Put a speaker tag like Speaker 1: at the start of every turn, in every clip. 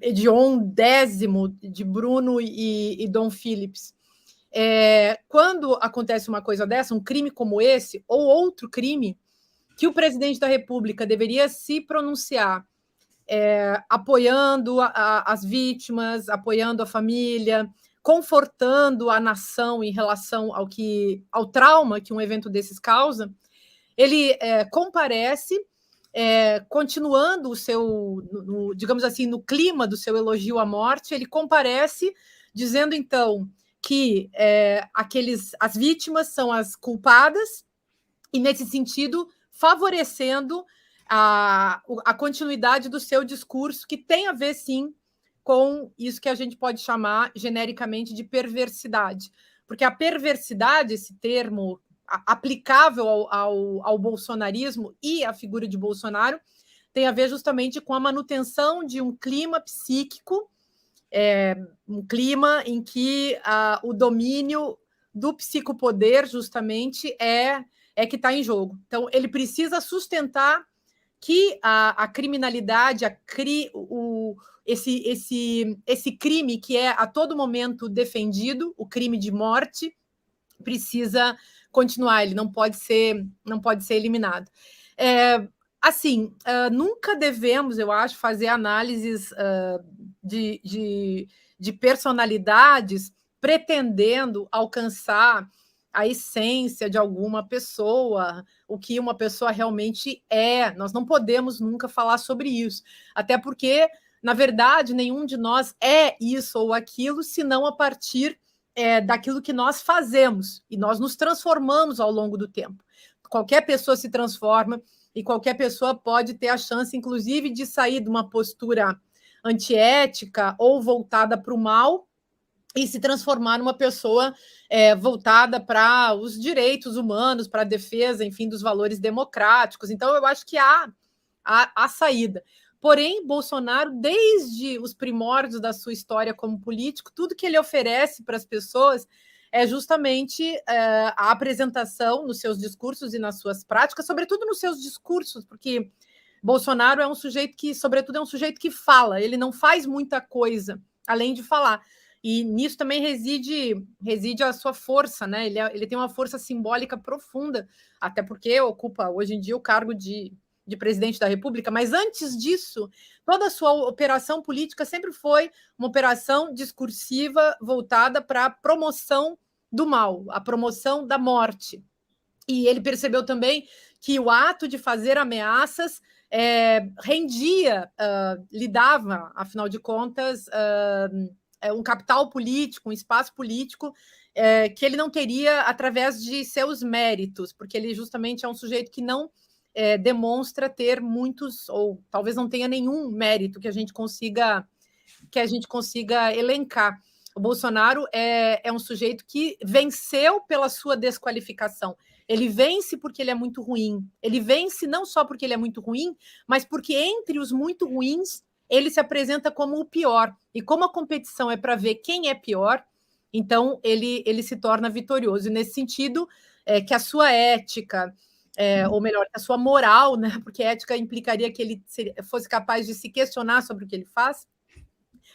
Speaker 1: hediondo décimo de Bruno e Dom Philips. Quando acontece uma coisa dessa, um crime como esse, ou outro crime, que o presidente da República deveria se pronunciar apoiando as vítimas, apoiando a família, confortando a nação em relação ao trauma que um evento desses causa, ele comparece, continuando o seu, digamos assim, no clima do seu elogio à morte, ele comparece dizendo, então, que as vítimas são as culpadas, e, nesse sentido, favorecendo a continuidade do seu discurso, que tem a ver, sim, com isso que a gente pode chamar genericamente de perversidade. Porque a perversidade, esse termo aplicável ao bolsonarismo e à figura de Bolsonaro, tem a ver justamente com a manutenção de um clima psíquico, um clima em que o domínio do psicopoder, justamente, é que está em jogo. Então, ele precisa sustentar que a criminalidade, esse crime que é a todo momento defendido, o crime de morte, precisa continuar, ele não pode ser eliminado. Nunca devemos, eu acho, fazer análises de personalidades pretendendo alcançar a essência de alguma pessoa, o que uma pessoa realmente é. Nós não podemos nunca falar sobre isso, até porque, na verdade, nenhum de nós é isso ou aquilo, senão a partir daquilo que nós fazemos, e nós nos transformamos ao longo do tempo. Qualquer pessoa se transforma, e qualquer pessoa pode ter a chance, inclusive, de sair de uma postura antiética ou voltada para o mal e se transformar numa pessoa voltada para os direitos humanos, para a defesa, enfim, dos valores democráticos. Então, eu acho que há saída. Porém, Bolsonaro, desde os primórdios da sua história como político, tudo que ele oferece para as pessoas é justamente a apresentação nos seus discursos e nas suas práticas, sobretudo nos seus discursos, porque Bolsonaro é um sujeito que, sobretudo, é um sujeito que fala, ele não faz muita coisa além de falar. E nisso também reside a sua força, né? Ele tem uma força simbólica profunda, até porque ocupa hoje em dia o cargo de presidente da República, mas antes disso, toda a sua operação política sempre foi uma operação discursiva voltada para a promoção do mal, a promoção da morte. E ele percebeu também que o ato de fazer ameaças lhe dava, afinal de contas, um capital político, um espaço político que ele não teria através de seus méritos, porque ele justamente é um sujeito que não demonstra ter muitos, ou talvez não tenha nenhum mérito que a gente consiga elencar. O Bolsonaro é um sujeito que venceu pela sua desqualificação. Ele vence porque ele é muito ruim. Ele vence não só porque ele é muito ruim, mas porque entre os muito ruins ele se apresenta como o pior. E como a competição é para ver quem é pior, então ele se torna vitorioso. E nesse sentido, que a sua ética, ou melhor, a sua moral, né? Porque ética implicaria que ele fosse capaz de se questionar sobre o que ele faz,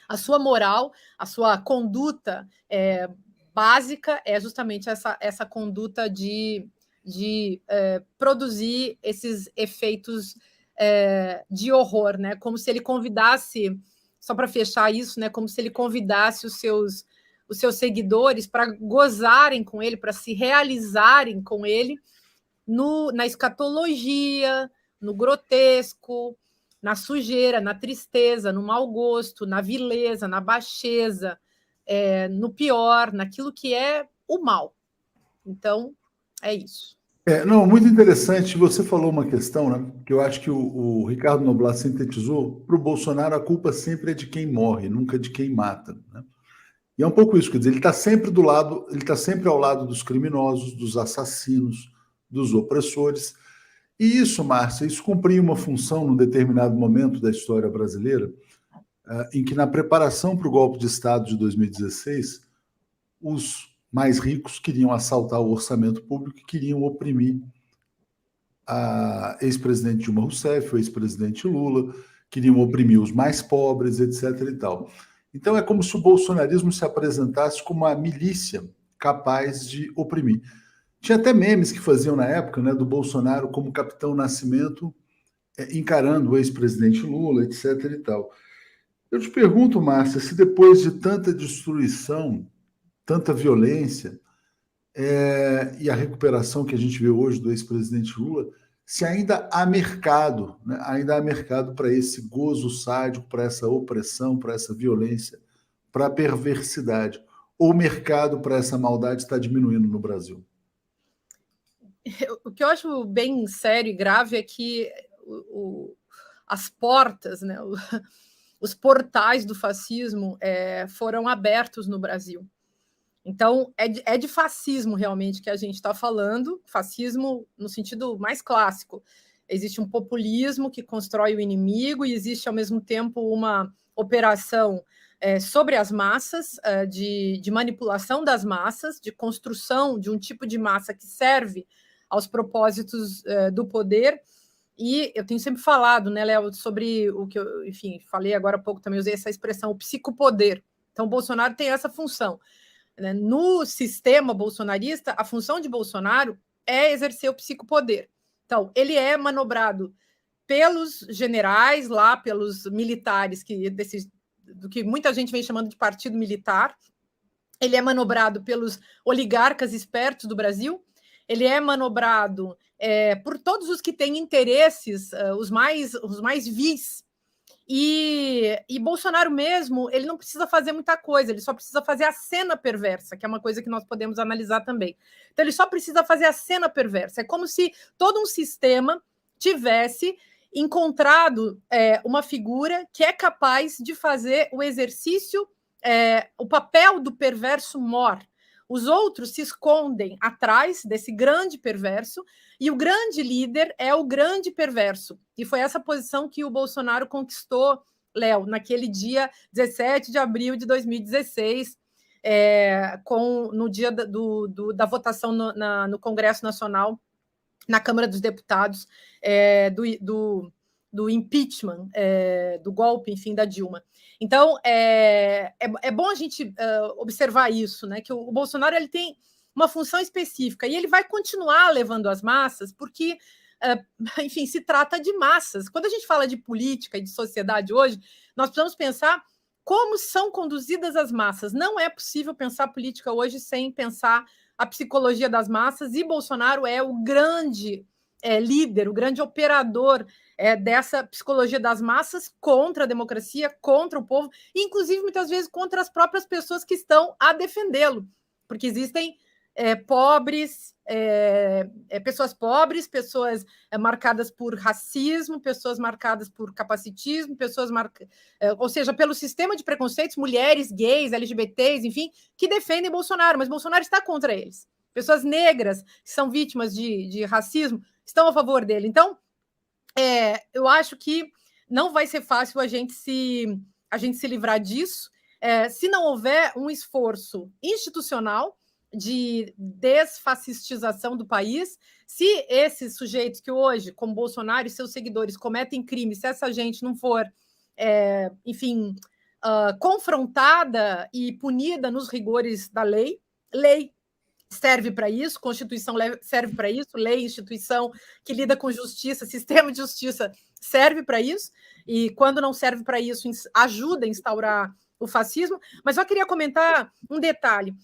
Speaker 1: a sua moral, a sua conduta básica é justamente essa conduta de produzir esses efeitos de horror, né? Como se ele convidasse, só para fechar isso, né? Como se ele convidasse os seus seguidores para gozarem com ele, para se realizarem com ele na escatologia, no grotesco, na sujeira, na tristeza, no mau gosto, na vileza, na baixeza, no pior, naquilo que é o mal. Então, é isso.
Speaker 2: Não, muito interessante. Você falou uma questão, né, que eu acho que o Ricardo Noblat sintetizou. Para o Bolsonaro, a culpa sempre é de quem morre, nunca de quem mata, né? E é um pouco isso, quer dizer, ele está sempre ao lado dos criminosos, dos assassinos, dos opressores. E isso, Márcia, isso cumpria uma função num determinado momento da história brasileira, em que na preparação para o golpe de Estado de 2016, os mais ricos queriam assaltar o orçamento público e queriam oprimir a ex-presidente Dilma Rousseff, o ex-presidente Lula, queriam oprimir os mais pobres, etc. e tal. Então é como se o bolsonarismo se apresentasse como uma milícia capaz de oprimir. Tinha até memes que faziam na época, né, do Bolsonaro como Capitão Nascimento, encarando o ex-presidente Lula, etc. e tal. Eu te pergunto, Márcia, se depois de tanta destruição, tanta violência, e a recuperação que a gente vê hoje do ex-presidente Lula, se ainda há mercado, né? Ainda há mercado para esse gozo sádico, para essa opressão, para essa violência, para a perversidade. Ou o mercado para essa maldade está diminuindo no Brasil?
Speaker 1: O que eu acho bem sério e grave é que as portas, né, os portais do fascismo foram abertos no Brasil. Então, é de fascismo realmente que a gente está falando, fascismo no sentido mais clássico. Existe um populismo que constrói o inimigo e existe, ao mesmo tempo, uma operação sobre as massas, de manipulação das massas, de construção de um tipo de massa que serve aos propósitos do poder. E eu tenho sempre falado, né, Léo, sobre o que eu, enfim, falei agora há pouco também, usei essa expressão, o psicopoder. Então, o Bolsonaro tem essa função. No sistema bolsonarista, a função de Bolsonaro é exercer o psicopoder. Então, ele é manobrado pelos generais lá, pelos militares, do que muita gente vem chamando de partido militar. Ele é manobrado pelos oligarcas espertos do Brasil. Ele é manobrado por todos os que têm interesses, os mais vis. E Bolsonaro mesmo, ele não precisa fazer muita coisa, ele só precisa fazer a cena perversa, que é uma coisa que nós podemos analisar também. Então, ele só precisa fazer a cena perversa. É como se todo um sistema tivesse encontrado uma figura que é capaz de fazer o exercício, o papel do perverso mor. Os outros se escondem atrás desse grande perverso, e o grande líder é o grande perverso. E foi essa posição que o Bolsonaro conquistou, Léo, naquele dia 17 de abril de 2016, no dia da votação no Congresso Nacional, na Câmara dos Deputados, do impeachment, do golpe, enfim, da Dilma. Então, é bom a gente observar isso, né? Que o Bolsonaro ele tem uma função específica e ele vai continuar levando as massas, porque, enfim, se trata de massas. Quando a gente fala de política e de sociedade hoje, nós precisamos pensar como são conduzidas as massas. Não é possível pensar política hoje sem pensar a psicologia das massas, e Bolsonaro é o grande líder, o grande operador dessa psicologia das massas contra a democracia, contra o povo, e inclusive muitas vezes contra as próprias pessoas que estão a defendê-lo, porque existem pessoas pobres, pessoas marcadas por racismo, pessoas marcadas por capacitismo, ou seja, pelo sistema de preconceitos, mulheres, gays, LGBTs, enfim, que defendem Bolsonaro, mas Bolsonaro está contra eles. Pessoas negras que são vítimas de racismo estão a favor dele. Então, eu acho que não vai ser fácil a gente se livrar disso, se não houver um esforço institucional de desfascistização do país. Se esses sujeitos que hoje, como Bolsonaro e seus seguidores, cometem crimes, se essa gente não for, enfim, confrontada e punida nos rigores da lei serve para isso, Constituição serve para isso, lei, instituição que lida com justiça, sistema de justiça serve para isso, e quando não serve para isso, ajuda a instaurar o fascismo. Mas eu queria comentar um detalhe.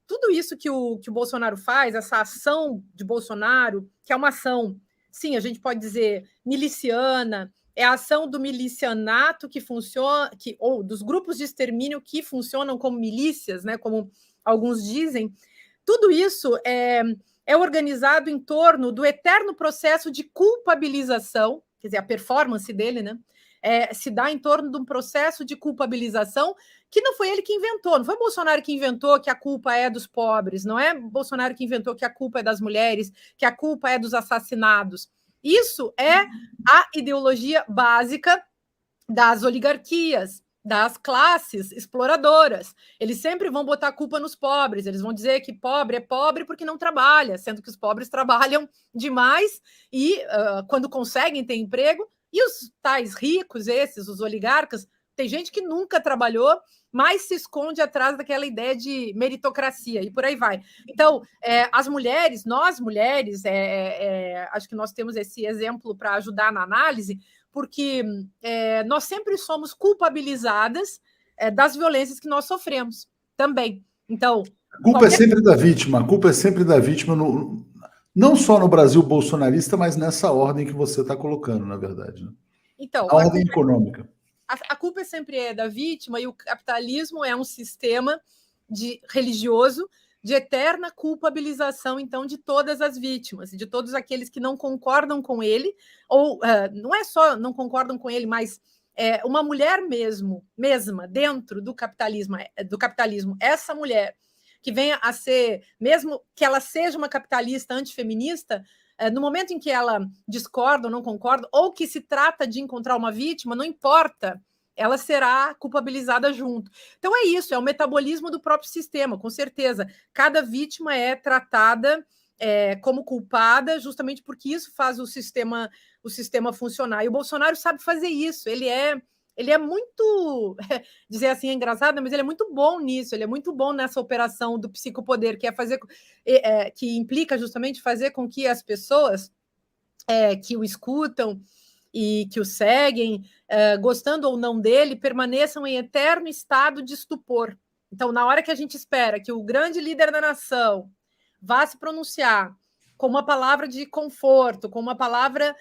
Speaker 1: Tudo isso que o Bolsonaro faz, essa ação de Bolsonaro, que é uma ação, sim, a gente pode dizer, miliciana, é a ação do milicianato que funciona, ou dos grupos de extermínio que funcionam como milícias, né, como alguns dizem. Tudo isso é organizado em torno do eterno processo de culpabilização, quer dizer, a performance dele, né? Se dá em torno de um processo de culpabilização que não foi ele que inventou, não foi Bolsonaro que inventou que a culpa é dos pobres, não é Bolsonaro que inventou que a culpa é das mulheres, que a culpa é dos assassinados. Isso é a ideologia básica das oligarquias, das classes exploradoras. Eles sempre vão botar a culpa nos pobres, eles vão dizer que pobre é pobre porque não trabalha, sendo que os pobres trabalham demais e, quando conseguem ter emprego, E os tais ricos, os oligarcas, tem gente que nunca trabalhou, mas se esconde atrás daquela ideia de meritocracia e por aí vai. Então, as mulheres, nós mulheres, acho que nós temos esse exemplo para ajudar na análise, porque nós sempre somos culpabilizadas das violências que nós sofremos também. Então,
Speaker 2: a culpa é sempre da vítima, não só no Brasil bolsonarista, mas nessa ordem que você está colocando, na verdade. Né?
Speaker 1: Então,
Speaker 2: a ordem econômica.
Speaker 1: A culpa sempre da vítima, e o capitalismo é um sistema religioso de eterna culpabilização, então, de todas as vítimas, de todos aqueles que não concordam com ele, ou não é só não concordam com ele, mas uma mulher mesma dentro do capitalismo, essa mulher que venha a ser, mesmo que ela seja uma capitalista antifeminista, no momento em que ela discorda ou não concorda, ou que se trata de encontrar uma vítima, não importa, ela será culpabilizada junto. Então é isso, é o metabolismo do próprio sistema, com certeza. Cada vítima é tratada como culpada, justamente porque isso faz o sistema funcionar. E o Bolsonaro sabe fazer isso, ele é muito, dizer assim é engraçado, mas ele é muito bom nisso, ele é muito bom nessa operação do psicopoder, que é fazer, que implica justamente fazer com que as pessoas que o escutam e que o seguem, gostando ou não dele, permaneçam em eterno estado de estupor. Então, na hora que a gente espera que o grande líder da nação vá se pronunciar com uma palavra de conforto, com uma palavra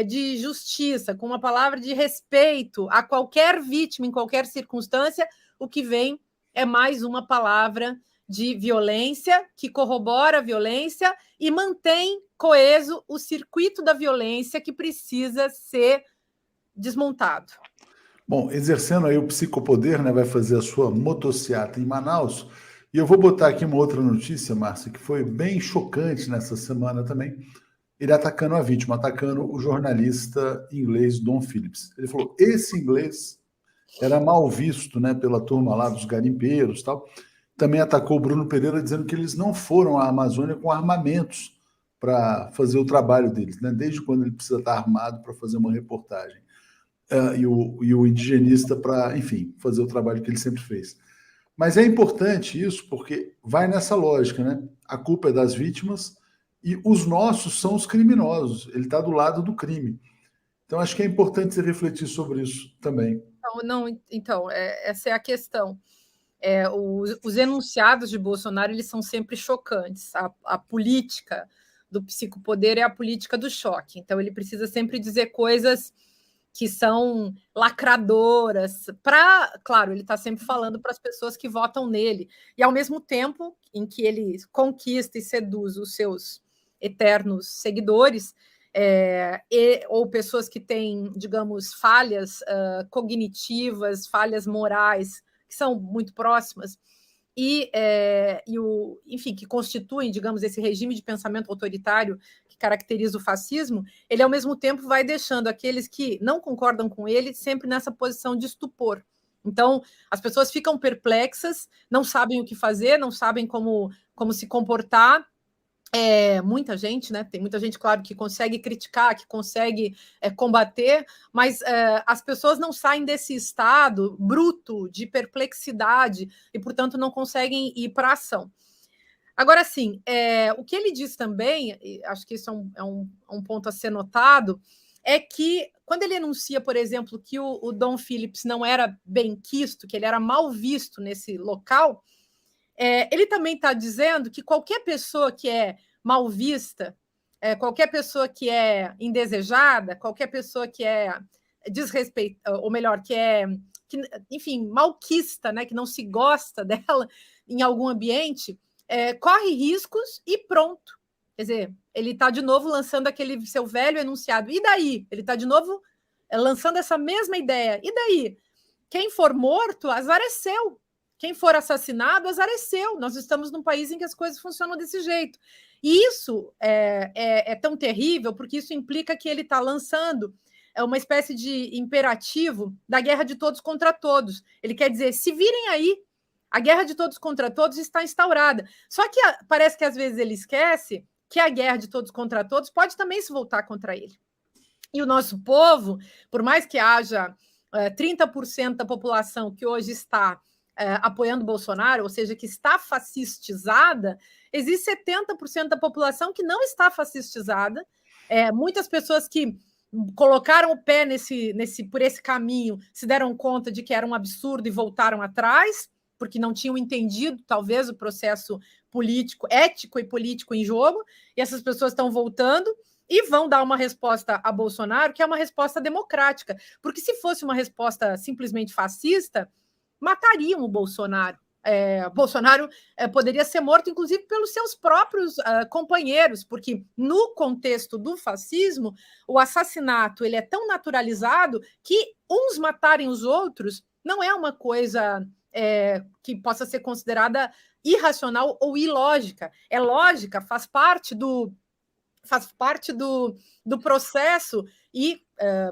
Speaker 1: de justiça, com uma palavra de respeito a qualquer vítima, em qualquer circunstância, o que vem é mais uma palavra de violência, que corrobora a violência e mantém coeso o circuito da violência que precisa ser desmontado.
Speaker 2: Bom, exercendo aí o psicopoder, né, vai fazer a sua motociata em Manaus. E eu vou botar aqui uma outra notícia, Márcia, que foi bem chocante nessa semana também. Ele atacando a vítima, atacando o jornalista inglês Dom Phillips. Ele falou, esse inglês era mal visto, né, pela turma lá dos garimpeiros e tal. Também atacou o Bruno Pereira dizendo que eles não foram à Amazônia com armamentos para fazer o trabalho deles, né? Desde quando ele precisa estar armado para fazer uma reportagem. E o indigenista para, enfim, fazer o trabalho que ele sempre fez. Mas é importante isso porque vai nessa lógica, né? A culpa é das vítimas e os nossos são os criminosos. Ele está do lado do crime. Então, acho que é importante você refletir sobre isso também.
Speaker 1: Então, essa é a questão. Os enunciados de Bolsonaro eles são sempre chocantes. A política do psicopoder é a política do choque. Então, ele precisa sempre dizer coisas que são lacradoras. Claro, ele está sempre falando para as pessoas que votam nele. E, ao mesmo tempo em que ele conquista e seduz os seus eternos seguidores, ou pessoas que têm, digamos, falhas cognitivas, falhas morais, que são muito próximas, enfim, que constituem, digamos, esse regime de pensamento autoritário que caracteriza o fascismo, ele, ao mesmo tempo, vai deixando aqueles que não concordam com ele sempre nessa posição de estupor. Então, as pessoas ficam perplexas, não sabem o que fazer, não sabem como se comportar. Muita gente, né? Tem muita gente, claro, que consegue criticar, que consegue combater, mas as pessoas não saem desse estado bruto de perplexidade e, portanto, não conseguem ir para a ação. Agora, sim, o que ele diz também, acho que isso é um ponto a ser notado, é que quando ele enuncia, por exemplo, que o Dom Phillips não era benquisto, que ele era mal visto nesse local, ele também está dizendo que qualquer pessoa que é mal vista, qualquer pessoa que é indesejada, qualquer pessoa que é desrespeitosa, ou melhor, enfim, malquista, né, que não se gosta dela em algum ambiente, corre riscos e pronto. Quer dizer, ele está de novo lançando aquele seu velho enunciado. E daí? Ele está de novo lançando essa mesma ideia. E daí? Quem for morto, azar é seu. Quem for assassinado, azar é seu. Nós estamos num país em que as coisas funcionam desse jeito. E isso é tão terrível, porque isso implica que ele está lançando uma espécie de imperativo da guerra de todos contra todos. Ele quer dizer, se virem aí, a guerra de todos contra todos está instaurada. Só que parece que às vezes ele esquece que a guerra de todos contra todos pode também se voltar contra ele. E o nosso povo, por mais que haja 30% da população que hoje está apoiando Bolsonaro, ou seja, que está fascistizada, existe 70% da população que não está fascistizada. Muitas pessoas que colocaram o pé por esse caminho se deram conta de que era um absurdo e voltaram atrás, porque não tinham entendido, talvez, o processo político, ético e político em jogo, e essas pessoas estão voltando e vão dar uma resposta a Bolsonaro, que é uma resposta democrática, porque se fosse uma resposta simplesmente fascista, matariam o Bolsonaro. Bolsonaro poderia ser morto, inclusive, pelos seus próprios companheiros, porque no contexto do fascismo, o assassinato ele é tão naturalizado que uns matarem os outros não é uma coisa que possa ser considerada irracional ou ilógica. É lógica, faz parte do processo e,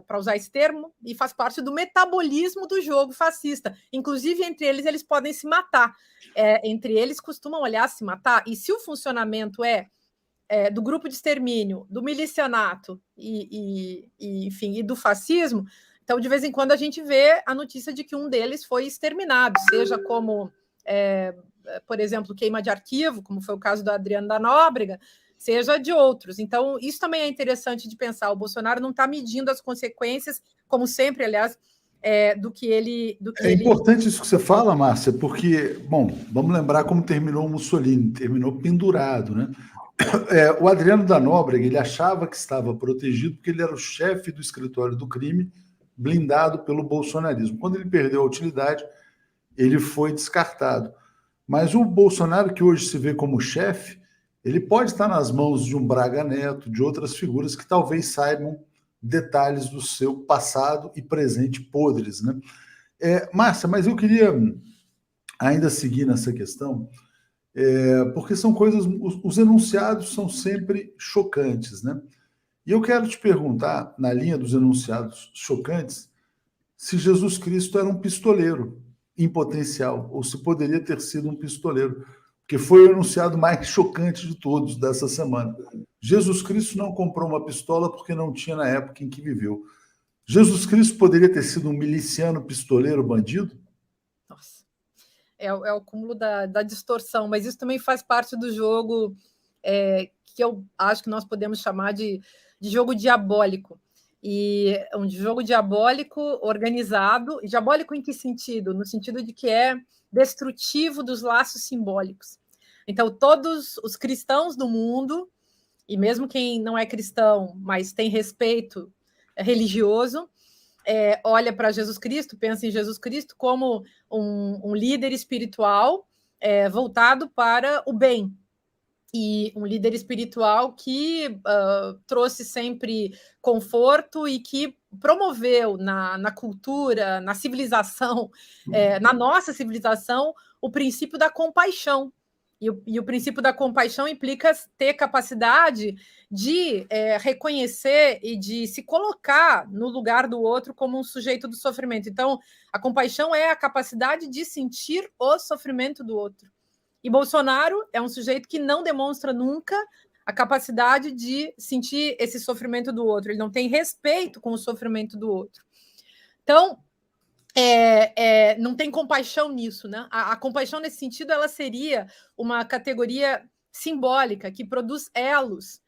Speaker 1: para usar esse termo, e faz parte do metabolismo do jogo fascista. Inclusive, entre eles podem se matar. Entre eles costumam olhar se matar. E se o funcionamento do grupo de extermínio, do milicianato enfim, e do fascismo, então, de vez em quando, a gente vê a notícia de que um deles foi exterminado, seja como, por exemplo, queima de arquivo, como foi o caso do Adriano da Nóbrega, seja de outros. Então, isso também é interessante de pensar. O Bolsonaro não está medindo as consequências, como sempre, aliás, do que ele...
Speaker 2: importante isso que você fala, Márcia, porque, bom, vamos lembrar como terminou o Mussolini, terminou pendurado, né? O Adriano da Nóbrega, ele achava que estava protegido porque ele era o chefe do escritório do crime, blindado pelo bolsonarismo. Quando ele perdeu a utilidade, ele foi descartado. Mas o Bolsonaro, que hoje se vê como chefe, ele pode estar nas mãos de um Braga Neto, de outras figuras que talvez saibam detalhes do seu passado e presente podres, né? Márcia, mas eu queria ainda seguir nessa questão, porque são coisas... Os enunciados são sempre chocantes, né? E eu quero te perguntar, na linha dos enunciados chocantes, se Jesus Cristo era um pistoleiro em potencial, ou se poderia ter sido um pistoleiro, que foi o enunciado mais chocante de todos dessa semana. Jesus Cristo não comprou uma pistola porque não tinha na época em que viveu. Jesus Cristo poderia ter sido um miliciano, pistoleiro, bandido?
Speaker 1: Nossa, é o cúmulo da distorção, mas isso também faz parte do jogo que eu acho que nós podemos chamar de jogo diabólico. E um jogo diabólico organizado. Diabólico em que sentido? No sentido de que é destrutivo dos laços simbólicos. Então, todos os cristãos do mundo, e mesmo quem não é cristão, mas tem respeito religioso, olha para Jesus Cristo, pensa em Jesus Cristo como um líder espiritual voltado para o bem, e um líder espiritual que trouxe sempre conforto e que promoveu na cultura, na civilização, na nossa civilização, o princípio da compaixão. E o princípio da compaixão implica ter capacidade de reconhecer e de se colocar no lugar do outro como um sujeito do sofrimento. Então, a compaixão é a capacidade de sentir o sofrimento do outro. E Bolsonaro é um sujeito que não demonstra nunca a capacidade de sentir esse sofrimento do outro. Ele não tem respeito com o sofrimento do outro. Então, não tem compaixão nisso, né? A compaixão, nesse sentido, ela seria uma categoria simbólica que produz elos.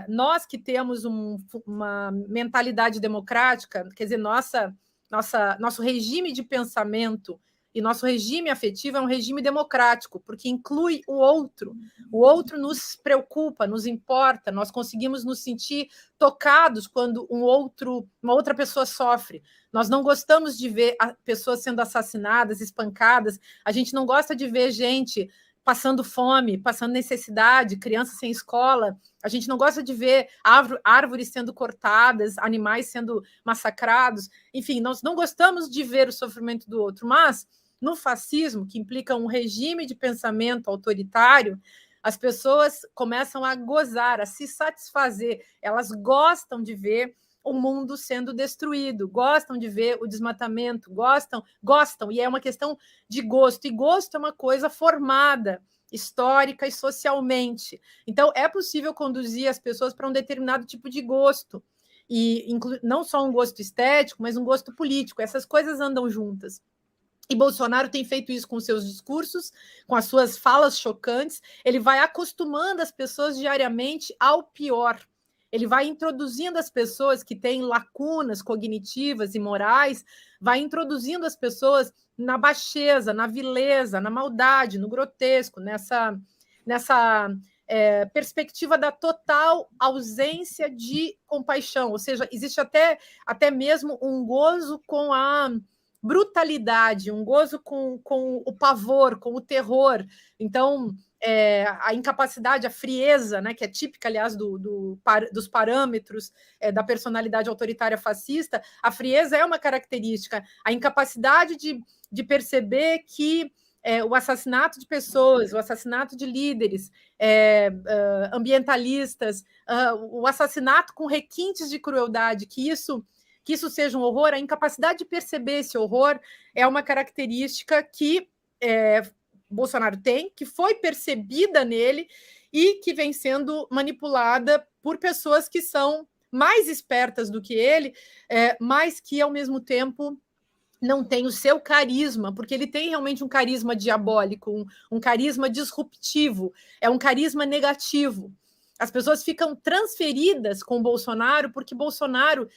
Speaker 1: Nós que temos uma mentalidade democrática, quer dizer, nosso regime de pensamento e nosso regime afetivo é um regime democrático, porque inclui o outro. O outro nos preocupa, nos importa, nós conseguimos nos sentir tocados quando uma outra pessoa sofre. Nós não gostamos de ver pessoas sendo assassinadas, espancadas, a gente não gosta de ver gente passando fome, passando necessidade, crianças sem escola, a gente não gosta de ver árvores sendo cortadas, animais sendo massacrados, enfim, nós não gostamos de ver o sofrimento do outro, mas no fascismo, que implica um regime de pensamento autoritário, as pessoas começam a gozar, a se satisfazer, elas gostam de ver o mundo sendo destruído, gostam de ver o desmatamento, gostam, e é uma questão de gosto, e gosto é uma coisa formada, histórica e socialmente. Então, é possível conduzir as pessoas para um determinado tipo de gosto, e não só um gosto estético, mas um gosto político. Essas coisas andam juntas. E Bolsonaro tem feito isso com seus discursos, com as suas falas chocantes. Ele vai acostumando as pessoas diariamente ao pior. Ele vai introduzindo as pessoas que têm lacunas cognitivas e morais, vai introduzindo as pessoas na baixeza, na vileza, na maldade, no grotesco, nessa perspectiva da total ausência de compaixão. Ou seja, existe até mesmo um gozo com a brutalidade, um gozo com o pavor, com o terror. Então, a incapacidade, a frieza, né, que é típica, aliás, dos parâmetros da personalidade autoritária fascista, a frieza é uma característica, a incapacidade de perceber que o assassinato de pessoas, o assassinato de líderes ambientalistas, o assassinato com requintes de crueldade, que isso seja um horror, a incapacidade de perceber esse horror é uma característica que Bolsonaro tem, que foi percebida nele e que vem sendo manipulada por pessoas que são mais espertas do que ele, mas que, ao mesmo tempo, não tem o seu carisma, porque ele tem realmente um carisma diabólico, um carisma disruptivo, é um carisma negativo. As pessoas ficam transferidas com Bolsonaro, porque Bolsonaro,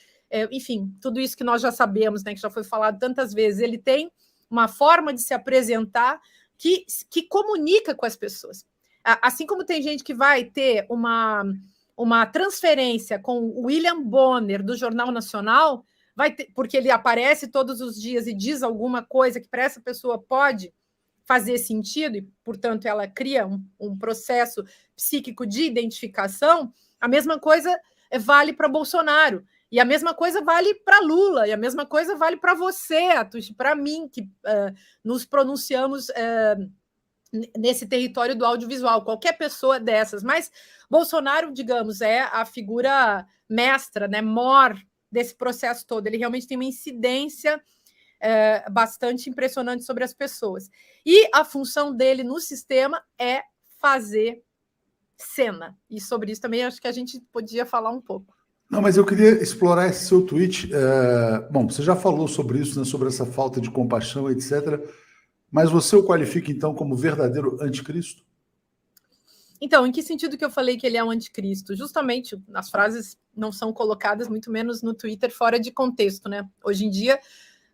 Speaker 1: enfim, tudo isso que nós já sabemos, né, que já foi falado tantas vezes, ele tem uma forma de se apresentar que comunica com as pessoas. Assim como tem gente que vai ter uma transferência com o William Bonner, do Jornal Nacional, porque ele aparece todos os dias e diz alguma coisa que para essa pessoa pode fazer sentido, e, portanto, ela cria um processo psíquico de identificação. A mesma coisa vale para Bolsonaro, e a mesma coisa vale para Lula, e a mesma coisa vale para você, Atush, para mim, que nos pronunciamos nesse território do audiovisual, qualquer pessoa dessas. Mas Bolsonaro, digamos, é a figura mestra, né, mor desse processo todo. Ele realmente tem uma incidência bastante impressionante sobre as pessoas. E a função dele no sistema é fazer cena. E sobre isso também acho que a gente podia falar um pouco.
Speaker 2: Não, mas eu queria explorar esse seu tweet. Bom, você já falou sobre isso, né, sobre essa falta de compaixão, etc. Mas você o qualifica, então, como verdadeiro anticristo?
Speaker 1: Então, em que sentido que eu falei que ele é um anticristo? Justamente, as frases não são colocadas, muito menos no Twitter, fora de contexto, né? Hoje em dia,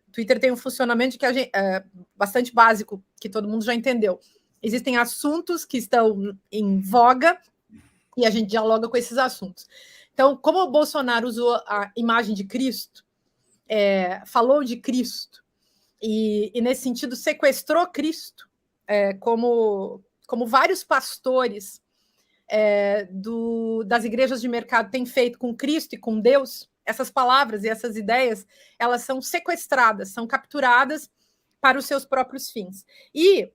Speaker 1: o Twitter tem um funcionamento que bastante básico, que todo mundo já entendeu. Existem assuntos que estão em voga e a gente dialoga com esses assuntos. Então, como o Bolsonaro usou a imagem de Cristo, falou de Cristo, e nesse sentido sequestrou Cristo, como vários pastores das igrejas de mercado têm feito com Cristo e com Deus, essas palavras e essas ideias, elas são sequestradas, são capturadas para os seus próprios fins. E,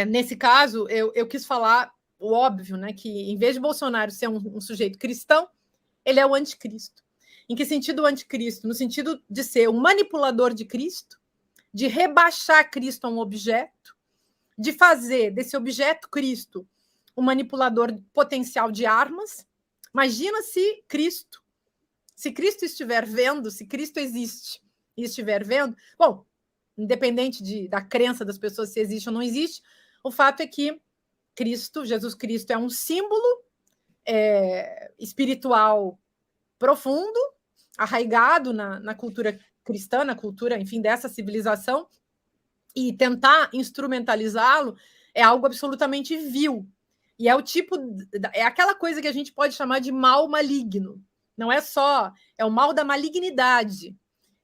Speaker 1: nesse caso, eu quis falar o óbvio, né, que em vez de Bolsonaro ser um sujeito cristão, ele é o anticristo. Em que sentido o anticristo? No sentido de ser um manipulador de Cristo, de rebaixar Cristo a um objeto, de fazer desse objeto Cristo um manipulador potencial de armas. Imagina se Cristo estiver vendo, se Cristo existe e estiver vendo, bom, independente da crença das pessoas se existe ou não existe, o fato é que Jesus Cristo, é um símbolo espiritual profundo, arraigado na cultura cristã, na cultura, enfim, dessa civilização, e tentar instrumentalizá-lo é algo absolutamente vil. E é aquela coisa que a gente pode chamar de mal maligno. Não é só, é o mal da malignidade.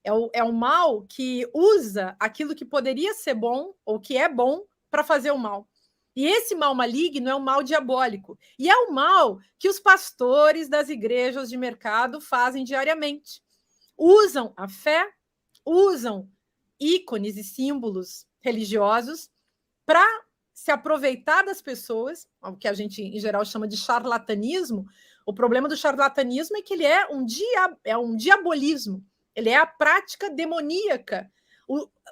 Speaker 1: É o mal que usa aquilo que poderia ser bom, ou que é bom, para fazer o mal. E esse mal maligno é um mal diabólico. E é o mal que os pastores das igrejas de mercado fazem diariamente. Usam a fé, usam ícones e símbolos religiosos para se aproveitar das pessoas, o que a gente, em geral, chama de charlatanismo. O problema do charlatanismo é que ele é um diabolismo. Ele é a prática demoníaca,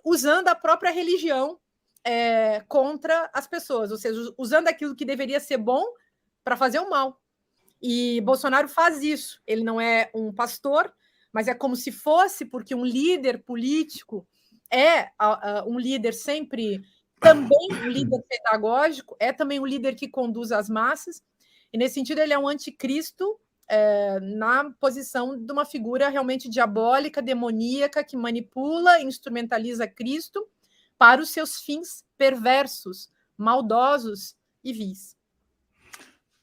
Speaker 1: usando a própria religião contra as pessoas, ou seja, usando aquilo que deveria ser bom para fazer o mal. E Bolsonaro faz isso. Ele não é um pastor, mas é como se fosse, porque um líder político é um líder sempre, também um líder pedagógico, é também um líder que conduz as massas, e nesse sentido ele é um anticristo, na posição de uma figura realmente diabólica, demoníaca, que manipula e instrumentaliza Cristo para os seus fins perversos, maldosos e vis.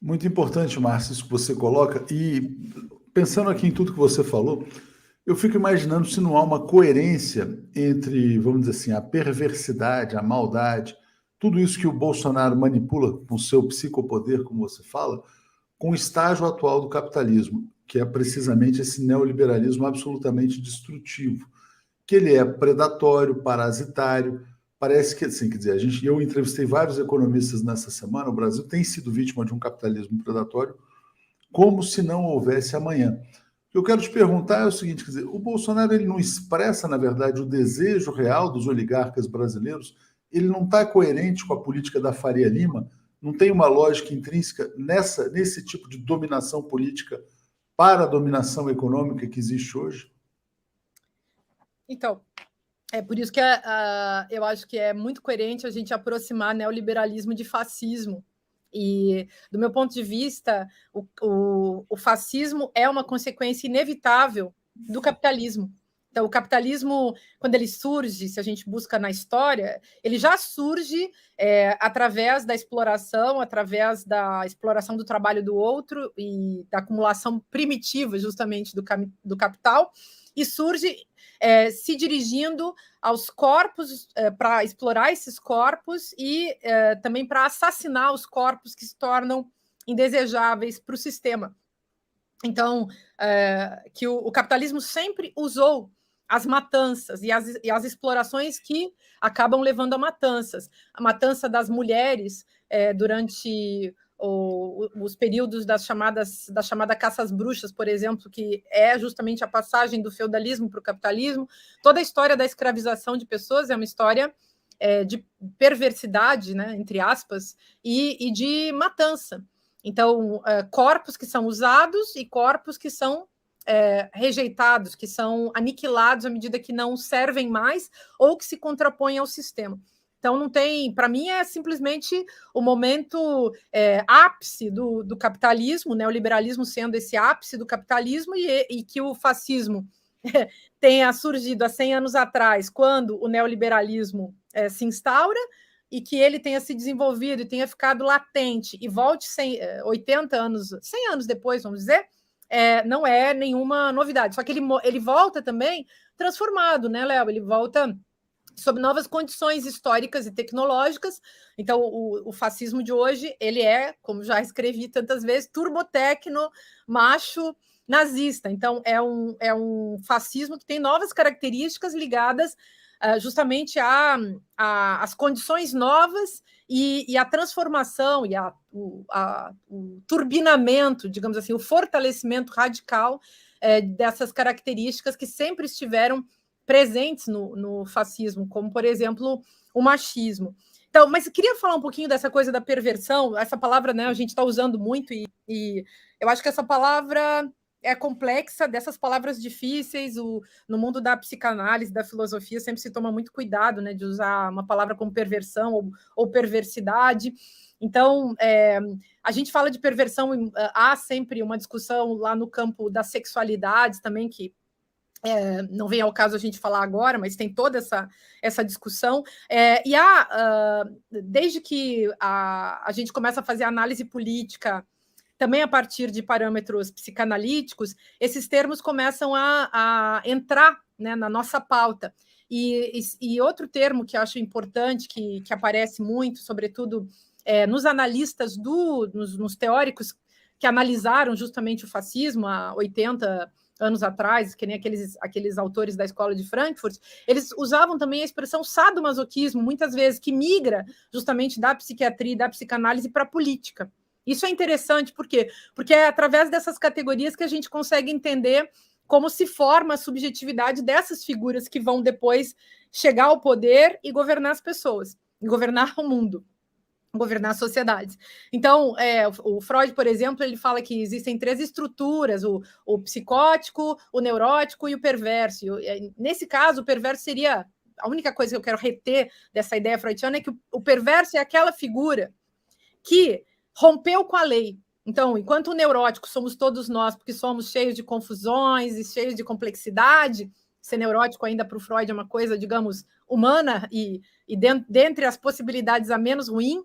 Speaker 2: Muito importante, Márcio, isso que você coloca. E pensando aqui em tudo que você falou, eu fico imaginando se não há uma coerência entre, vamos dizer assim, a perversidade, a maldade, tudo isso que o Bolsonaro manipula com seu psicopoder, como você fala, com o estágio atual do capitalismo, que é precisamente esse neoliberalismo absolutamente destrutivo, que ele é predatório, parasitário. Parece que, assim, quer dizer, eu entrevistei vários economistas nessa semana. O Brasil tem sido vítima de um capitalismo predatório, como se não houvesse amanhã. O que eu quero te perguntar é o seguinte, quer dizer, o Bolsonaro ele não expressa, na verdade, o desejo real dos oligarcas brasileiros? Ele não está coerente com a política da Faria Lima? Não tem uma lógica intrínseca nesse tipo de dominação política para a dominação econômica que existe hoje?
Speaker 1: Então, é por isso que eu acho que é muito coerente a gente aproximar neoliberalismo de fascismo. E, do meu ponto de vista, o fascismo é uma consequência inevitável do capitalismo. Então, o capitalismo, quando ele surge, se a gente busca na história, ele já surge através da exploração do trabalho do outro e da acumulação primitiva, justamente, do capital, e surge se dirigindo aos corpos, para explorar esses corpos e também para assassinar os corpos que se tornam indesejáveis para o sistema. Então, que o capitalismo sempre usou as matanças e as explorações que acabam levando a matanças. A matança das mulheres durante os períodos da chamada caça às bruxas, por exemplo, que é justamente a passagem do feudalismo para o capitalismo. Toda a história da escravização de pessoas é uma história de perversidade, né, entre aspas, e de matança. Então, corpos que são usados e corpos que são rejeitados, que são aniquilados à medida que não servem mais ou que se contrapõem ao sistema. Então, não tem, para mim, é simplesmente o momento ápice do capitalismo, né? O neoliberalismo sendo esse ápice do capitalismo e que o fascismo tenha surgido há 100 anos atrás, quando o neoliberalismo se instaura, e que ele tenha se desenvolvido e tenha ficado latente e volte 80 anos, 100 anos depois, vamos dizer, não é nenhuma novidade. Só que ele volta também transformado, né, Léo? Ele volta sob novas condições históricas e tecnológicas. Então, o fascismo de hoje, ele é, como já escrevi tantas vezes, turbotecno, macho, nazista. Então, é um fascismo que tem novas características ligadas justamente às condições novas e a transformação e o turbinamento, digamos assim, o fortalecimento radical dessas características que sempre estiveram presentes no fascismo, como, por exemplo, o machismo. Então, mas eu queria falar um pouquinho dessa coisa da perversão. Essa palavra, né, a gente está usando muito e eu acho que essa palavra é complexa, dessas palavras difíceis. No mundo da psicanálise, da filosofia, sempre se toma muito cuidado, né, de usar uma palavra como perversão ou perversidade. Então, a gente fala de perversão, há sempre uma discussão lá no campo das sexualidades também, que não vem ao caso a gente falar agora, mas tem toda essa discussão. E desde que a gente começa a fazer análise política, também a partir de parâmetros psicanalíticos, esses termos começam a entrar, né, na nossa pauta. E outro termo que eu acho importante, que aparece muito, sobretudo nos analistas, nos teóricos que analisaram justamente o fascismo há 80 anos atrás, que nem aqueles autores da Escola de Frankfurt, eles usavam também a expressão sadomasoquismo, muitas vezes, que migra justamente da psiquiatria e da psicanálise para a política. Isso é interessante, por quê? Porque é através dessas categorias que a gente consegue entender como se forma a subjetividade dessas figuras que vão depois chegar ao poder e governar as pessoas, e governar o mundo. governar sociedades. Então, o Freud, por exemplo, ele fala que existem 3 estruturas, o psicótico, o neurótico e o perverso. Nesse caso, o perverso seria... A única coisa que eu quero reter dessa ideia freudiana é que o perverso é aquela figura que rompeu com a lei. Então, enquanto o neurótico somos todos nós, porque somos cheios de confusões e cheios de complexidade, ser neurótico ainda para o Freud é uma coisa, digamos, humana e dentre as possibilidades a menos ruim.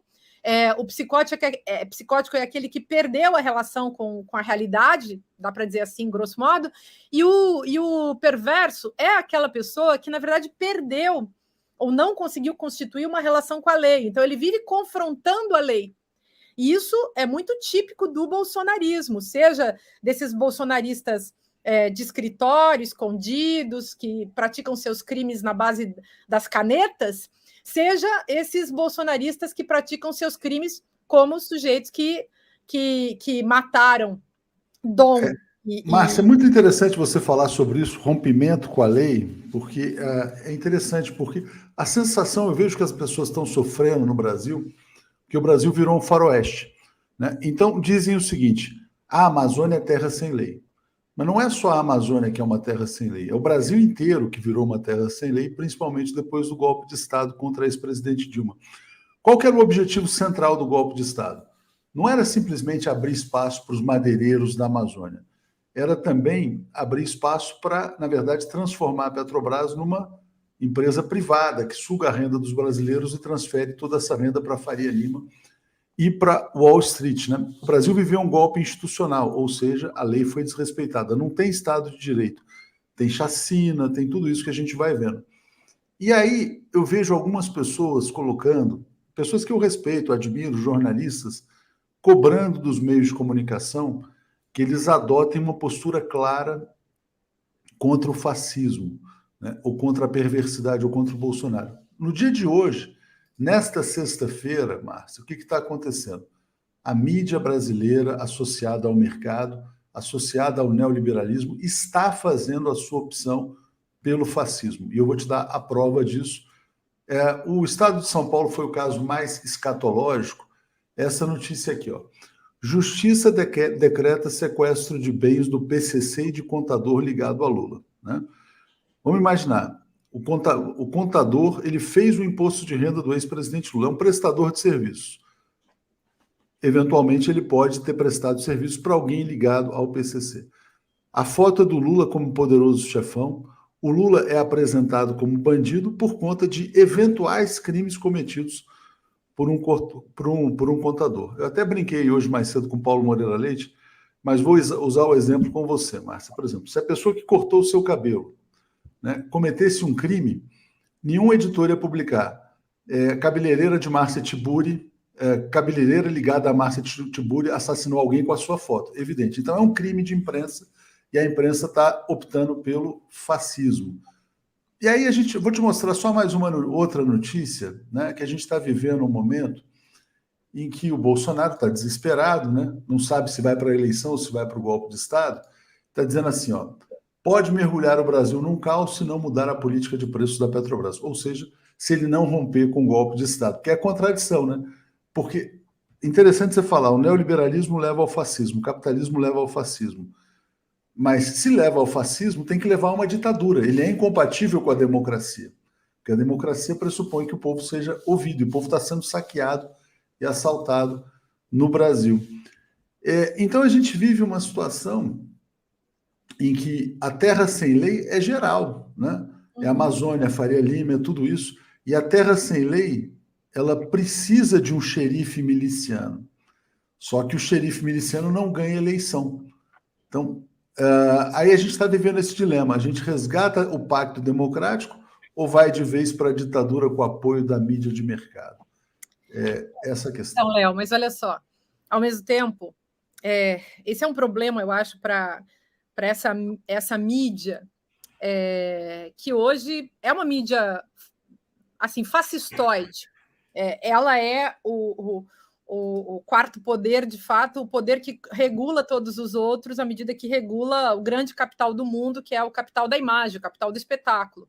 Speaker 1: O psicótico é aquele que perdeu a relação com a realidade, dá para dizer assim, grosso modo, e o perverso é aquela pessoa que, na verdade, perdeu ou não conseguiu constituir uma relação com a lei. Então, ele vive confrontando a lei. E isso é muito típico do bolsonarismo, seja desses bolsonaristas de escritório, escondidos, que praticam seus crimes na base das canetas, seja esses bolsonaristas que praticam seus crimes como sujeitos que mataram Dom.
Speaker 2: Márcia, é muito interessante você falar sobre isso, rompimento com a lei, porque é interessante, porque a sensação, eu vejo que as pessoas estão sofrendo no Brasil, que o Brasil virou um faroeste, né? Então, dizem o seguinte, a Amazônia é terra sem lei. Mas não é só a Amazônia que é uma terra sem lei, é o Brasil inteiro que virou uma terra sem lei, principalmente depois do golpe de Estado contra a ex-presidente Dilma. Qual que era o objetivo central do golpe de Estado? Não era simplesmente abrir espaço para os madeireiros da Amazônia, era também abrir espaço para, na verdade, transformar a Petrobras numa empresa privada que suga a renda dos brasileiros e transfere toda essa renda para a Faria Lima e para Wall Street, né? O Brasil viveu um golpe institucional, ou seja, a lei foi desrespeitada. Não tem Estado de Direito, tem chacina, tem tudo isso que a gente vai vendo. E aí eu vejo algumas pessoas colocando, pessoas que eu respeito, admiro, jornalistas, cobrando dos meios de comunicação que eles adotem uma postura clara contra o fascismo, né? Ou contra a perversidade, ou contra o Bolsonaro. No dia de hoje, nesta sexta-feira, Márcia, o que está acontecendo? A mídia brasileira associada ao mercado, associada ao neoliberalismo, está fazendo a sua opção pelo fascismo. E eu vou te dar a prova disso. O estado de São Paulo foi o caso mais escatológico. Essa notícia aqui, ó. Justiça decreta sequestro de bens do PCC e de contador ligado a Lula, né? Vamos imaginar, o contador ele fez o imposto de renda do ex-presidente Lula, é um prestador de serviços. Eventualmente ele pode ter prestado serviço para alguém ligado ao PCC. A foto é do Lula como poderoso chefão. O Lula é apresentado como bandido por conta de eventuais crimes cometidos por um contador. Eu até brinquei hoje mais cedo com Paulo Moreira Leite, mas vou usar o exemplo com você, Márcia. Por exemplo, se a pessoa que cortou o seu cabelo, né, cometesse um crime, nenhum editor ia publicar cabeleireira de Márcia Tiburi, cabeleireira ligada a Márcia Tiburi assassinou alguém com a sua foto. Evidente. Então é um crime de imprensa e a imprensa está optando pelo fascismo. E aí vou te mostrar só mais outra notícia, né, que a gente está vivendo um momento em que o Bolsonaro está desesperado, né, não sabe se vai para a eleição ou se vai para o golpe de Estado, está dizendo assim, ó, pode mergulhar o Brasil num caos se não mudar a política de preços da Petrobras, ou seja, se ele não romper com o golpe de Estado, que é a contradição, né? Porque, interessante você falar, o neoliberalismo leva ao fascismo, o capitalismo leva ao fascismo. Mas se leva ao fascismo, tem que levar a uma ditadura. Ele é incompatível com a democracia. Porque a democracia pressupõe que o povo seja ouvido. E o povo está sendo saqueado e assaltado no Brasil. Então a gente vive uma situação em que a terra sem lei é geral, né? É a Amazônia, a Faria Lima, é tudo isso. E a terra sem lei, ela precisa de um xerife miliciano. Só que o xerife miliciano não ganha eleição. Então, aí a gente está vivendo esse dilema. A gente resgata o pacto democrático ou vai de vez para a ditadura com o apoio da mídia de mercado? Essa questão.
Speaker 1: Não, Léo, mas olha só. Ao mesmo tempo, esse é um problema, eu acho, para essa mídia, que hoje é uma mídia assim, fascistoide. Ela é o quarto poder, de fato, o poder que regula todos os outros à medida que regula o grande capital do mundo, que é o capital da imagem, o capital do espetáculo.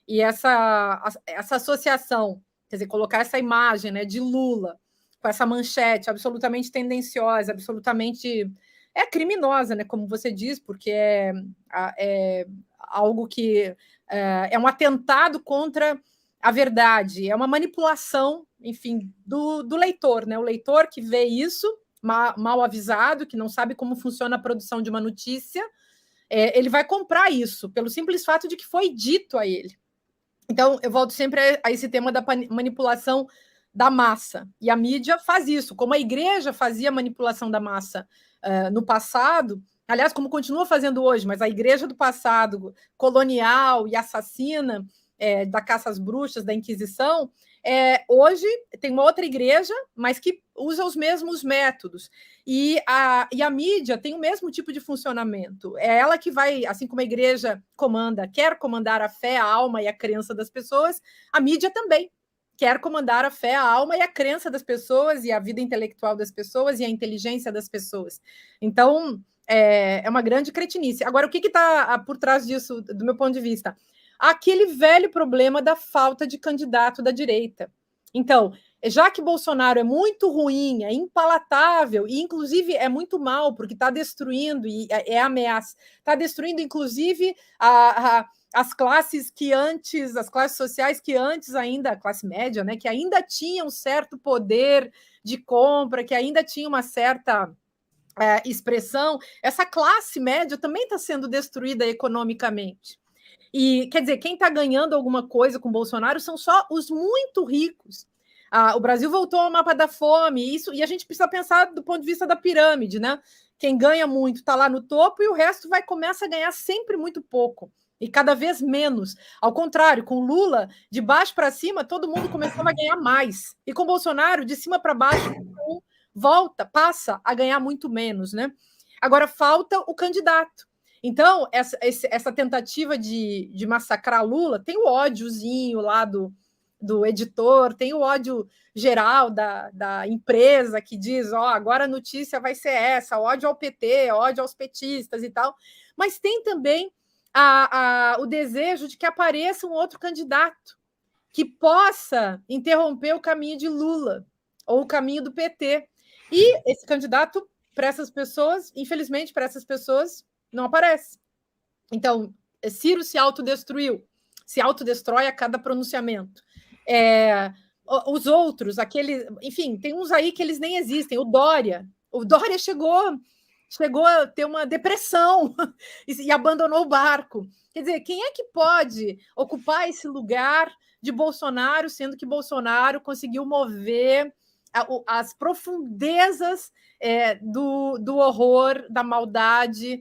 Speaker 1: E essa associação, quer dizer, colocar essa imagem, né, de Lula com essa manchete absolutamente tendenciosa, absolutamente criminosa, né? Como você diz, porque é algo que é um atentado contra a verdade, é uma manipulação, enfim, do leitor, né? O leitor que vê isso mal avisado, que não sabe como funciona a produção de uma notícia, ele vai comprar isso pelo simples fato de que foi dito a ele. Então, eu volto sempre a esse tema da manipulação da massa. E a mídia faz isso, como a igreja fazia manipulação da massa no passado, aliás, como continua fazendo hoje, mas a igreja do passado, colonial e assassina, da caça às bruxas, da Inquisição, hoje tem uma outra igreja, mas que usa os mesmos métodos. E a mídia tem o mesmo tipo de funcionamento. É ela que vai, assim como a igreja quer comandar a fé, a alma e a crença das pessoas, a mídia também quer comandar a fé, a alma e a crença das pessoas, e a vida intelectual das pessoas, e a inteligência das pessoas. Então, é uma grande cretinice. Agora, o que está por trás disso, do meu ponto de vista? Aquele velho problema da falta de candidato da direita. Então, já que Bolsonaro é muito ruim, é impalatável, e inclusive é muito mal, porque está destruindo, e é ameaça, está destruindo, inclusive, as classes que antes, as classes sociais que antes ainda, a classe média, né, que ainda tinha um certo poder de compra, que ainda tinha uma certa expressão, essa classe média também está sendo destruída economicamente. E, quer dizer, quem está ganhando alguma coisa com Bolsonaro são só os muito ricos. O Brasil voltou ao mapa da fome, e a gente precisa pensar do ponto de vista da pirâmide, né? Quem ganha muito está lá no topo e o resto começa a ganhar sempre muito pouco, e cada vez menos. Ao contrário, com Lula, de baixo para cima, todo mundo começava a ganhar mais. E com Bolsonaro, de cima para baixo, passa a ganhar muito menos, né? Agora, falta o candidato. Então, essa tentativa de massacrar Lula, tem o ódiozinho lá do editor, tem o ódio geral da empresa que diz, agora a notícia vai ser essa, ódio ao PT, ódio aos petistas e tal, mas tem também o desejo de que apareça um outro candidato que possa interromper o caminho de Lula ou o caminho do PT. E esse candidato, para essas pessoas, infelizmente, para essas pessoas, não aparece. Então, Ciro se autodestruiu, se autodestrói a cada pronunciamento. Os outros, enfim, tem uns aí que eles nem existem. O Dória chegou a ter uma depressão e abandonou o barco. Quer dizer, quem é que pode ocupar esse lugar de Bolsonaro, sendo que Bolsonaro conseguiu mover as profundezas do horror, da maldade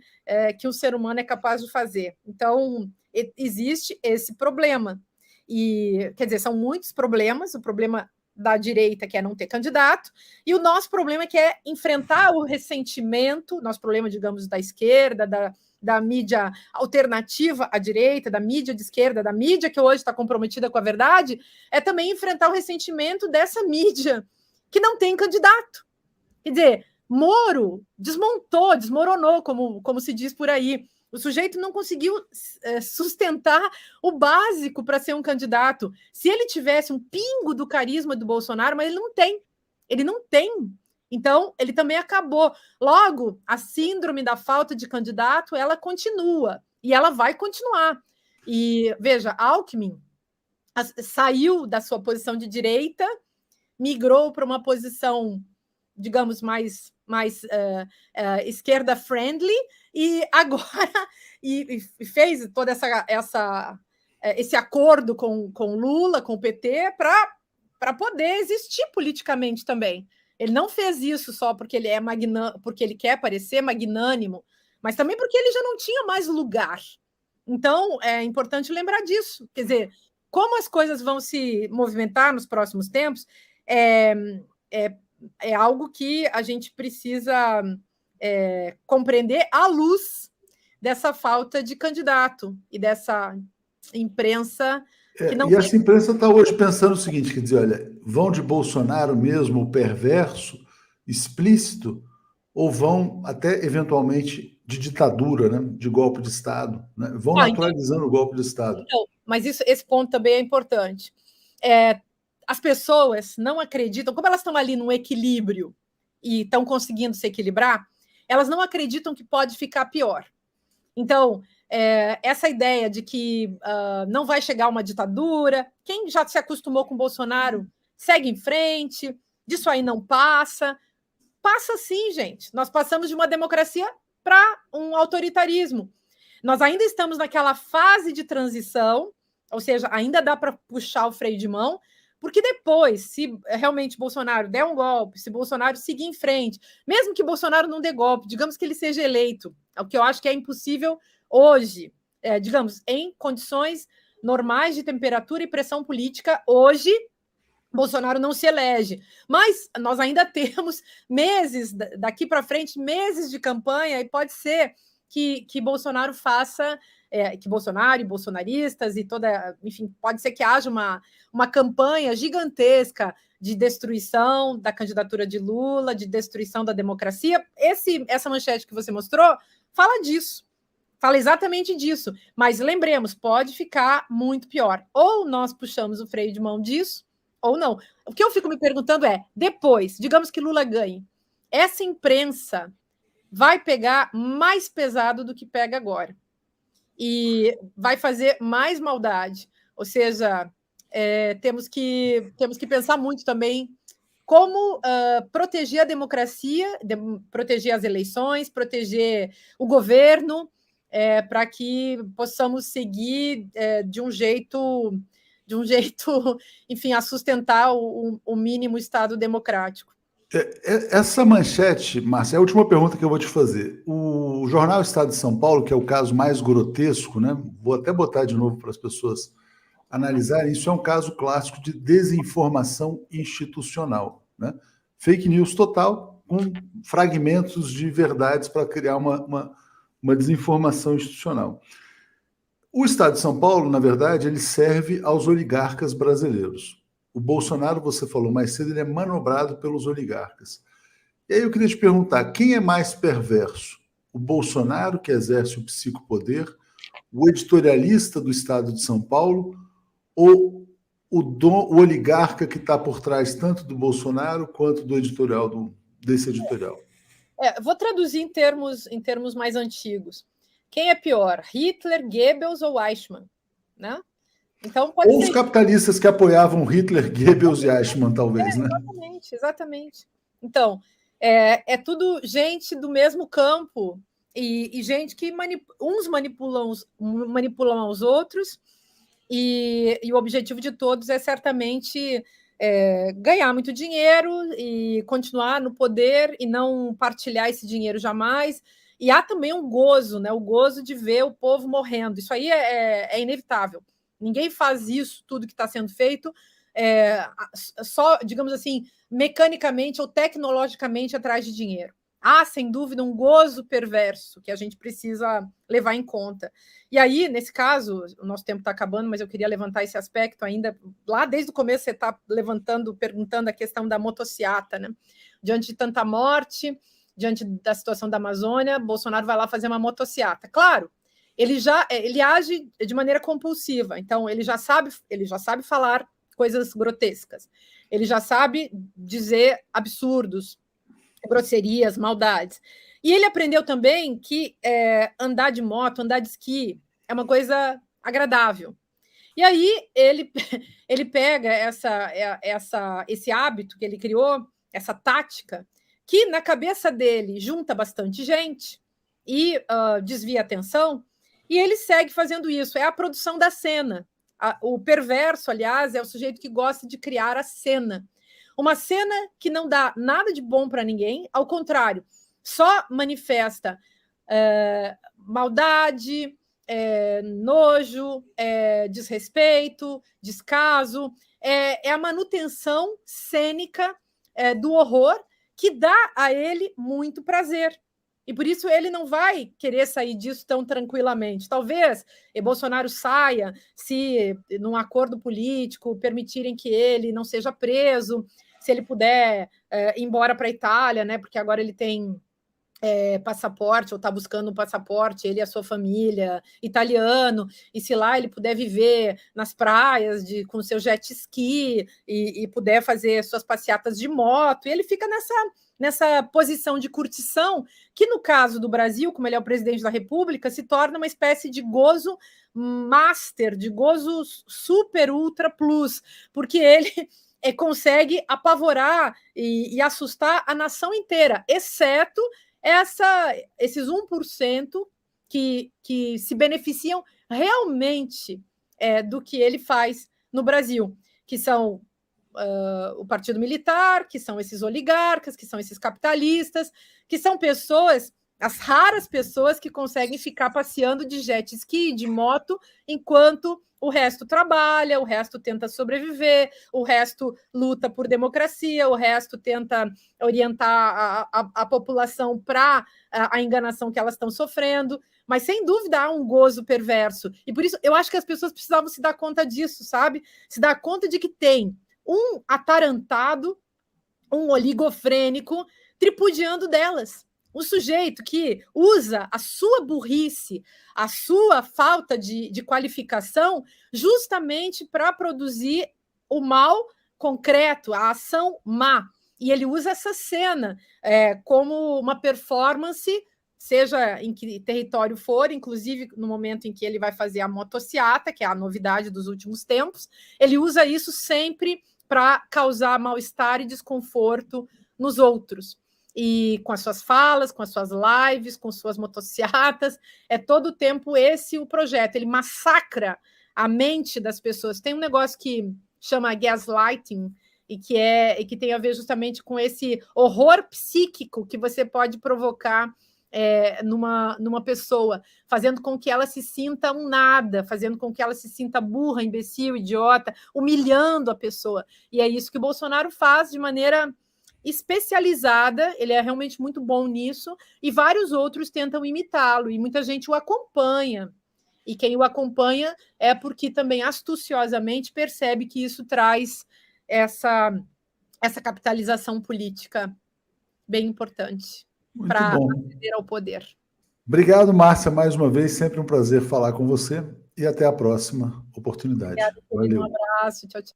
Speaker 1: que o ser humano é capaz de fazer. Então, existe esse problema. E, quer dizer, são muitos problemas. O problema da direita, que é não ter candidato, e o nosso problema, que é enfrentar o ressentimento, nosso problema, digamos, da esquerda, da mídia alternativa à direita, da mídia de esquerda, da mídia que hoje está comprometida com a verdade, é também enfrentar o ressentimento dessa mídia que não tem candidato. Quer dizer, Moro desmoronou, como se diz por aí. O sujeito não conseguiu sustentar o básico para ser um candidato. Se ele tivesse um pingo do carisma do Bolsonaro, mas ele não tem. Ele não tem. Então, ele também acabou. Logo, a síndrome da falta de candidato, ela continua. E ela vai continuar. E, veja, Alckmin saiu da sua posição de direita, migrou para uma posição, digamos, mais esquerda-friendly, e agora e fez todo esse acordo com Lula, com o PT, para poder existir politicamente também. Ele não fez isso só porque ele porque ele quer parecer magnânimo, mas também porque ele já não tinha mais lugar. Então, é importante lembrar disso. Quer dizer, como as coisas vão se movimentar nos próximos tempos, é algo que a gente precisa compreender à luz dessa falta de candidato e dessa imprensa que não
Speaker 2: e essa imprensa está hoje pensando o seguinte, quer dizer, olha, vão de Bolsonaro mesmo, perverso, explícito, ou vão até, eventualmente, de ditadura, né? De golpe de Estado. Né? Vão naturalizando o golpe de Estado.
Speaker 1: Então, mas esse ponto também é importante. pessoas não acreditam, como elas estão ali num equilíbrio e estão conseguindo se equilibrar, elas não acreditam que pode ficar pior. Então, essa ideia de que não vai chegar uma ditadura, quem já se acostumou com Bolsonaro segue em frente, disso aí não passa. Passa sim, gente. Nós passamos de uma democracia para um autoritarismo. Nós ainda estamos naquela fase de transição, ou seja, ainda dá para puxar o freio de mão, porque depois, se realmente Bolsonaro der um golpe, se Bolsonaro seguir em frente, mesmo que Bolsonaro não dê golpe, digamos que ele seja eleito, o que eu acho que é impossível hoje, digamos, em condições normais de temperatura e pressão política, hoje Bolsonaro não se elege, mas nós ainda temos meses daqui para frente, meses de campanha, e pode ser que Bolsonaro faça, que Bolsonaro e bolsonaristas e toda, enfim, pode ser que haja uma campanha gigantesca de destruição da candidatura de Lula, de destruição da democracia. Essa manchete que você mostrou fala disso, fala exatamente disso, mas lembremos, pode ficar muito pior. Ou nós puxamos o freio de mão disso, ou não. O que eu fico me perguntando é, depois, digamos que Lula ganhe, essa imprensa vai pegar mais pesado do que pega agora. E vai fazer mais maldade. Ou seja, temos que pensar muito também como proteger a democracia, proteger as eleições, proteger o governo, para que possamos seguir de um jeito, enfim, a sustentar o mínimo Estado democrático.
Speaker 2: Essa manchete, Márcia, é a última pergunta que eu vou te fazer. O jornal Estado de São Paulo, que é o caso mais grotesco, né? Vou até botar de novo para as pessoas analisarem, isso é um caso clássico de desinformação institucional, né? Fake news total, com fragmentos de verdades para criar uma desinformação institucional. O Estado de São Paulo, na verdade, ele serve aos oligarcas brasileiros. O Bolsonaro, você falou mais cedo, ele é manobrado pelos oligarcas. E aí eu queria te perguntar, quem é mais perverso? O Bolsonaro, que exerce o psicopoder, o editorialista do Estado de São Paulo, ou o oligarca que está por trás tanto do Bolsonaro quanto do editorial, desse editorial?
Speaker 1: Vou traduzir em termos mais antigos. Quem é pior, Hitler, Goebbels ou Eichmann? Né? Então,
Speaker 2: ou os capitalistas que apoiavam Hitler, Goebbels e Eichmann, talvez, né?
Speaker 1: Exatamente. Então, é tudo gente do mesmo campo e gente que uns manipulam aos outros, e o objetivo de todos é certamente ganhar muito dinheiro e continuar no poder e não partilhar esse dinheiro jamais. E há também um gozo, né? O gozo de ver o povo morrendo. Isso aí é inevitável. Ninguém faz isso, tudo que está sendo feito, só, digamos assim, mecanicamente ou tecnologicamente atrás de dinheiro. Há, sem dúvida, um gozo perverso que a gente precisa levar em conta. E aí, nesse caso, o nosso tempo está acabando, mas eu queria levantar esse aspecto ainda. Lá desde o começo você está perguntando a questão da motociata, né? Diante de tanta morte, diante da situação da Amazônia, Bolsonaro vai lá fazer uma motociata. Claro, ele age de maneira compulsiva, então ele já sabe falar coisas grotescas, ele já sabe dizer absurdos, grosserias, maldades. E ele aprendeu também que andar de moto, andar de esqui é uma coisa agradável. E aí ele pega esse hábito que ele criou, essa tática, que na cabeça dele junta bastante gente e desvia a atenção, e ele segue fazendo isso. É a produção da cena. O perverso, aliás, é o sujeito que gosta de criar a cena. Uma cena que não dá nada de bom para ninguém, ao contrário, só manifesta maldade, nojo, desrespeito, descaso. É a manutenção cênica do horror que dá a ele muito prazer. E por isso ele não vai querer sair disso tão tranquilamente. Talvez Bolsonaro saia se, num acordo político, permitirem que ele não seja preso, se ele puder ir embora para a Itália, né? Porque agora ele tem passaporte, ou está buscando um passaporte, ele e a sua família, italiano, e se lá ele puder viver nas praias com seu jet ski e puder fazer suas passeatas de moto, e ele fica nessa posição de curtição, que no caso do Brasil, como ele é o presidente da República, se torna uma espécie de gozo master, de gozo super ultra plus, porque ele consegue apavorar e assustar a nação inteira, exceto esses 1% que se beneficiam realmente do que ele faz no Brasil, que são o Partido Militar, que são esses oligarcas, que são esses capitalistas, que são pessoas, as raras pessoas que conseguem ficar passeando de jet ski, de moto, enquanto o resto trabalha, o resto tenta sobreviver, o resto luta por democracia, o resto tenta orientar a população para a enganação que elas estão sofrendo. Mas, sem dúvida, há um gozo perverso. E, por isso, eu acho que as pessoas precisavam se dar conta disso, sabe? Se dar conta de que tem um atarantado, um oligofrênico, tripudiando delas. Um sujeito que usa a sua burrice, a sua falta de qualificação, justamente para produzir o mal concreto, a ação má. E ele usa essa cena como uma performance, seja em que território for, inclusive no momento em que ele vai fazer a motociata, que é a novidade dos últimos tempos, ele usa isso sempre para causar mal-estar e desconforto nos outros. E com as suas falas, com as suas lives, com suas motocicletas, todo o tempo esse o projeto. Ele massacra a mente das pessoas. Tem um negócio que chama gaslighting, e que tem a ver justamente com esse horror psíquico que você pode provocar numa pessoa, fazendo com que ela se sinta um nada, fazendo com que ela se sinta burra, imbecil, idiota, humilhando a pessoa. E é isso que o Bolsonaro faz de maneira especializada, ele é realmente muito bom nisso, e vários outros tentam imitá-lo, e muita gente o acompanha. E quem o acompanha é porque também astuciosamente percebe que isso traz essa capitalização política bem importante para aceder ao poder.
Speaker 2: Obrigado, Márcia, mais uma vez, sempre um prazer falar com você, e até a próxima oportunidade.
Speaker 1: Obrigada, um abraço, tchau, tchau.